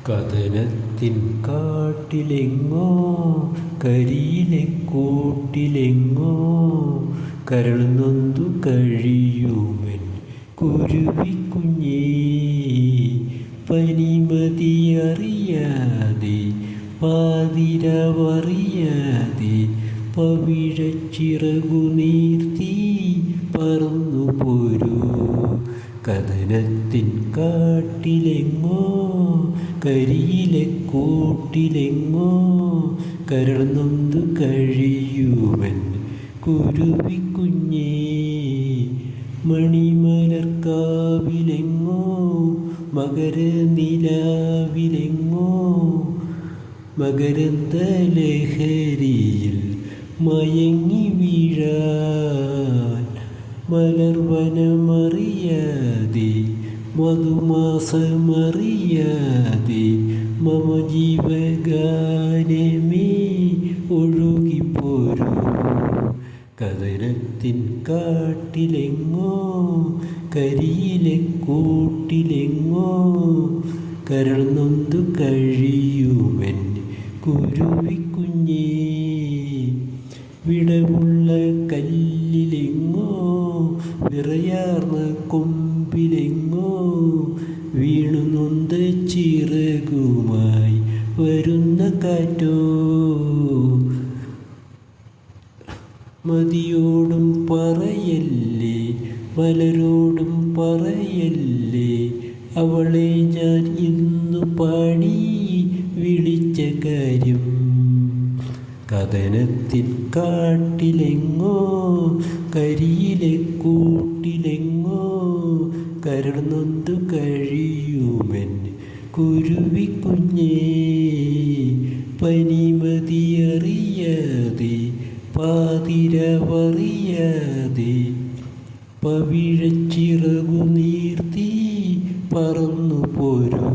കഥനത്തിൻ കാട്ടിലെങ്ങോ കരിയിലെ കൂട്ടിലെങ്ങോ കരൾ നൊന്തു കഴിയുമെൻ കുരുവിക്കുഞ്ഞേ. പനിമതിയറിയാതെ പാതിരവറിയാതെ പവിഴച്ചിറകു നീർത്തി പറന്നു പോരൂ. കഥനത്തിൻ കാട്ടിലെങ്ങോ കരിയിലെ കൂട്ടിലെങ്ങോ കരൾ നൊന്തു കഴിയുമെൻ കുരുവിക്കുഞ്ഞേ. മണിമലർക്കാവിലെങ്ങോ മകരനിലാവിലെങ്ങോ മകരന്ദലഹരിയിൽ മയങ്ങി വീഴാൻ മലർവനമറിയാതെ മധുമാസമറിയാതെ മമ ജീവഗാനമേ ഒഴുകിപ്പോരൂ. കഥനത്തിൻ കാട്ടിലെങ്ങോ കരിയിലെ കൂട്ടിലെങ്ങോ കരൾ നൊന്തു കഴിയുമെൻ കുരുവിക്കുഞ്ഞേ. വിടവുള്ള കല്ലിലെങ്ങോ വിറയാർന്ന കൊമ്പിലെങ്ങോ വീണു നൊന്ത ചിറകുമായി വരുന്ന കാറ്റോ. മതിയോടും പറയല്ലേ മലരോടും പറയല്ലേ അവളെ ഞാൻ ഇന്നു പാടി വിളിച്ച കാര്യം. കഥനത്തിൻ കാട്ടിലെങ്ങോ കരിയിലെ കൂട്ടിലെങ്ങോ കരൾ നൊന്തു കഴിയുമെൻ കുരുവിക്കുഞ്ഞേ. പനിമതിയറിയാതെ പാതിരവറിയാതെ പവിഴച്ചിറകു നീർത്തി പറന്നു പോരൂ.